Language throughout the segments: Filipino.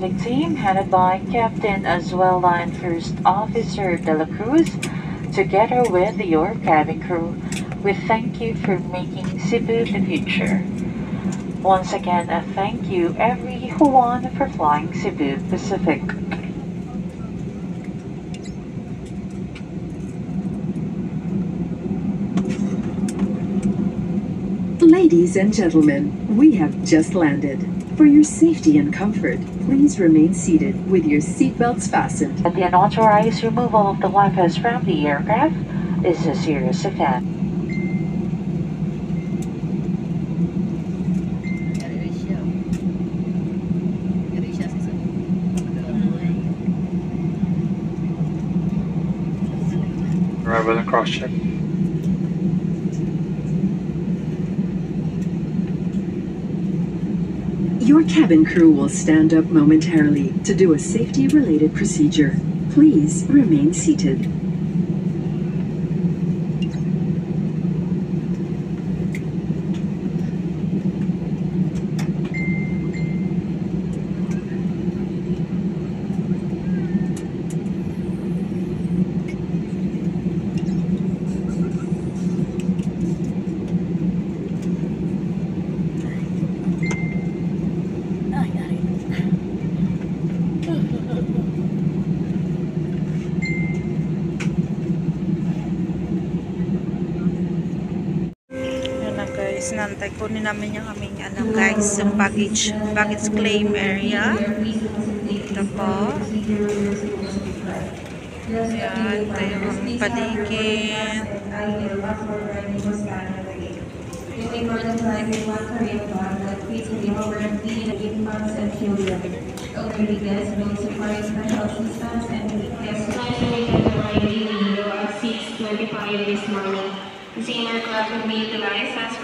traffic team headed by Captain Azuela and First Officer De La Cruz, together with your cabin crew, we thank you for making Cebu the future. Once again, thank you everyone for flying Cebu Pacific. Ladies and gentlemen, we have just landed. For your safety and comfort, please remain seated with your seatbelts fastened. The unauthorized removal of the weapons from the aircraft is a serious offense. Arrival and cross-check. Your cabin crew will stand up momentarily to do a safety-related procedure. Please remain seated. Nantay kunin namin yung aming guys, yung baggage claim area. Ito po. Ayan, ito yung aming paligid.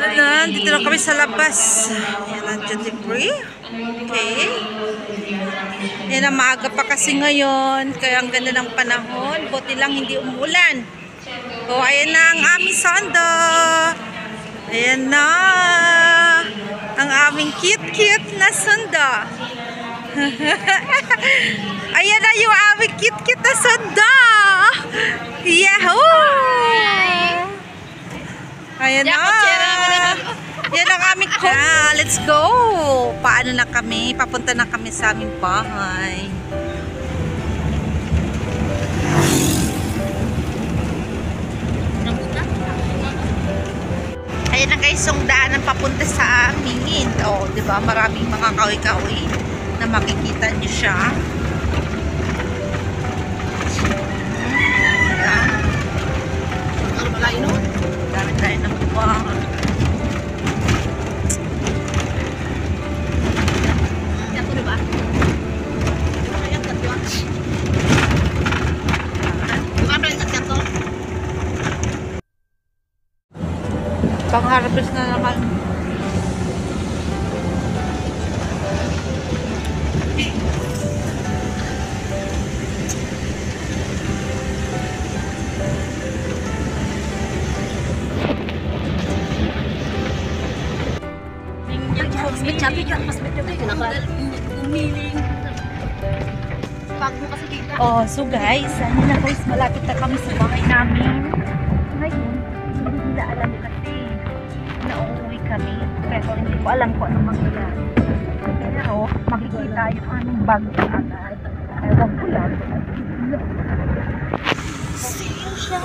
Ayan, dito na kami sa labas. Ayan ang duty free. Okay. Ayan, maaga pa kasi ngayon. Kaya ang ganda ng panahon. Buti lang hindi umulan. O, ayan na ang aming sondo. Ayan na. Ang aming cute na sondo. Ayan na yung aming cute na sondo. Yahoo! Ayan na. Yan ang aming let's go. Paano na kami? Papunta na kami sa aming bahay. Ayan na guys, yung daanan papunta sa amin. Oh, 'di ba? Maraming mga kahoy-kahoy na makikita niyo siya. Dami-dami ng buwang. Yan ko diba? Ayan ka diba? Bukan ba yung kasyan to? Pang-harvest na naman. Oh, so guys, ano na guys, malapit na kami sa bahay namin. Ngayon, hindi nila alam kasi nauuwi kami. Pero hindi ko alam kung anong mangyayari. Pero makikita yung aming bag agad. Ewan ko lang. Siyo siya.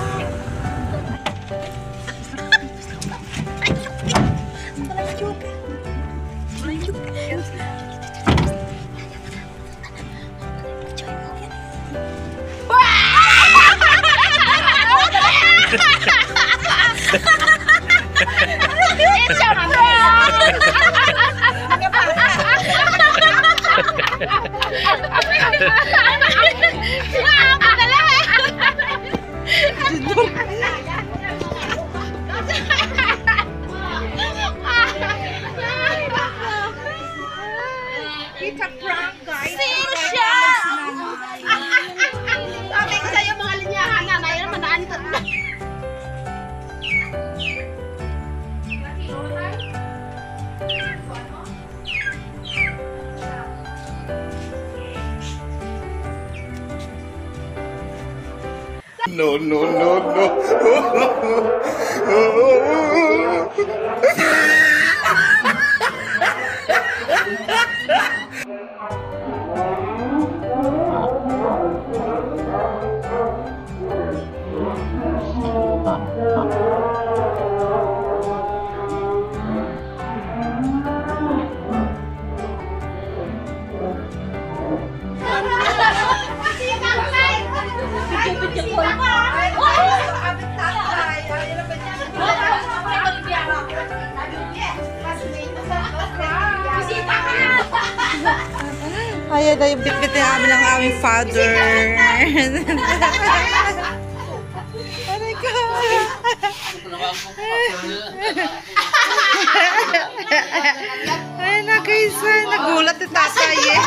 It's a prank, guys. Siya! Sabi ko sa'yo mga linyahan na ngayon, manaan ito. no, no, no, no. Ayan na yung bitbit namin ng aming father. Aray ko. Ayan na guys, nagulat yung tatay eh.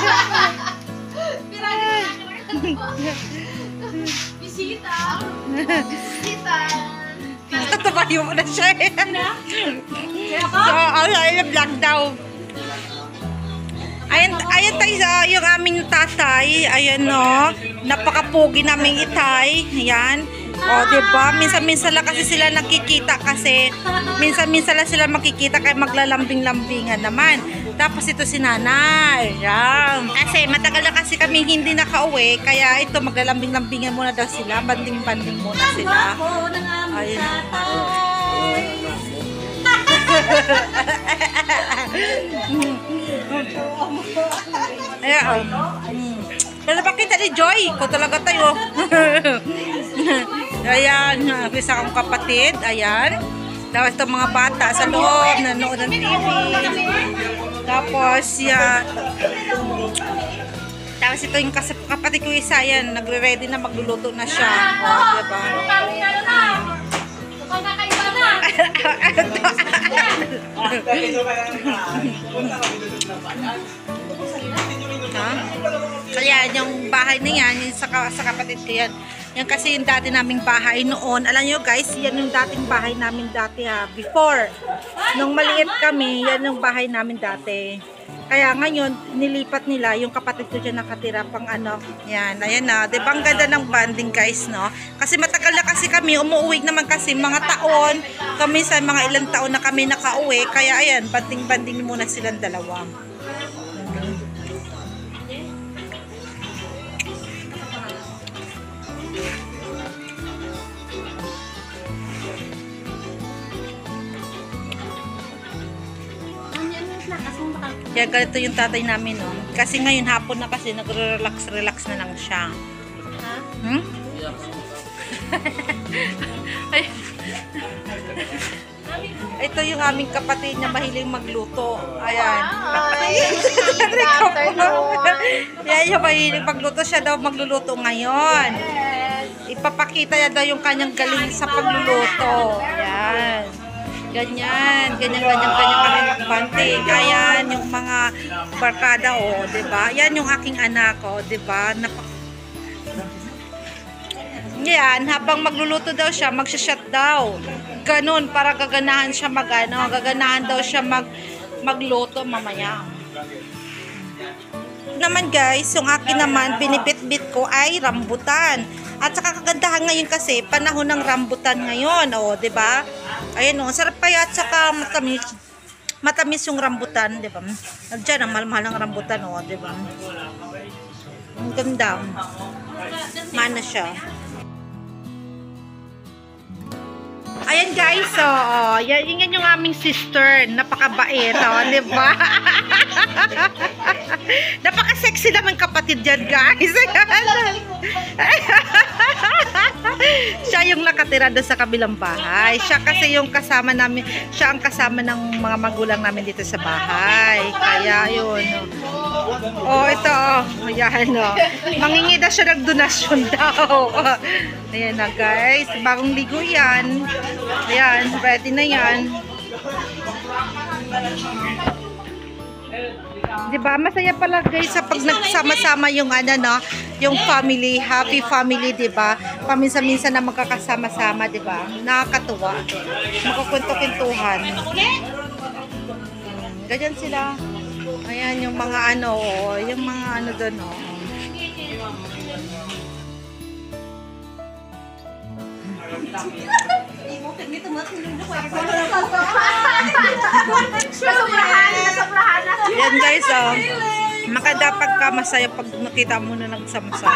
Bisita. Bisita. Tatabayo mo na siya eh. So, ayun, vlog daw. Ayan tayo sa yung aming tatay. Ayan no. Napakapugi naming itay. Ayan. O, diba? Minsan-minsan lang kasi sila nakikita kasi minsan-minsan lang sila makikita kaya maglalambing-lambingan naman. Tapos ito si nanay. Ayan. Kasi matagal na kasi kami hindi nakauwi kaya ito maglalambing-lambingan muna daw sila. Banding-banding muna sila. Ayan. Ayan. Pero pakita ni Joy ko talaga tayo. Ayan, isa akong kapatid. Ayan. Tapos itong mga bata sa loob, nanood ng TV. Tapos yan. Tapos ito yung kapatid ko isa. Yan, nagre-ready na, magluluto na siya. O, diba? Kaya yung bahay na yan, yung sa kapatid ko yan. Yan kasi yung dati naming bahay noon. Alam nyo guys, yan yung dating bahay namin dati ha. Before, nung maliit kami, yan yung bahay namin dati. Kaya ngayon, nilipat nila yung kapatid ko dyan nakatira pang ano. Yan, ayan na. Diba ang ganda ng banding guys, no? Kasi matagal na kasi kami, umuwi naman kasi mga taon. Kami sa mga ilang taon na kami nakauwi. Kaya ayan, banding-banding muna silang dalawa. Kaya ganito yung tatay namin, no? Kasi ngayon hapon na kasi nagre-relax na lang siya. Ha? Hmm? Ay. Ito yung aming kapatid niya mahiling magluto. Ayan. Yan yung mahiling magluto. Siya daw magluluto ngayon. Ipapakita niya daw yung kanyang galing sa pagluluto. Ayan. Ganyan kami magbanting. Ayan, yung mga barkada, o, diba? Yan yung aking anak, o, diba? Yan, habang magluluto daw siya, magsha-shot daw. Ganun, para gaganahan siya gaganahan daw siya magluto mamaya. Naman guys, yung akin naman, binibit-bit ko ay rambutan. At saka kagandahan ngayon kasi, panahon ng rambutan ngayon, o, diba? Ayan o, sarap kaya at saka matamis. Matamis yung rambutan, di ba? Diyan, ang mahal-mahal ng rambutan, o, di ba? Ang ganda. Mana siya. Ayan guys, so, yan yung aming sister. Napakabait, o, di ba? Napaka-sexy naman kapatid dyan, guys. Siya yung nakatira doon sa kabilang bahay. Siya kasi yung kasama namin, siya ang kasama ng mga magulang namin dito sa bahay. Kaya yun. Oh, ito. Ayan, oh. Mangingi na siya ng donasyon daw. Ayan na guys. Bagong ligo yan. Ayan, ready na yan. Diba? Masaya pala guys sa pag nagsama-sama yung ano, no? Yung family, happy family, diba? Paminsan-minsan na magkakasama-sama, diba? Nakakatuwa. Makakwento-kwentuhan. Ganyan sila. Ayan yung mga ano, yung mga ano doon, Yan guys, makadapat ka masaya pag nakita mo na nagsama-sama.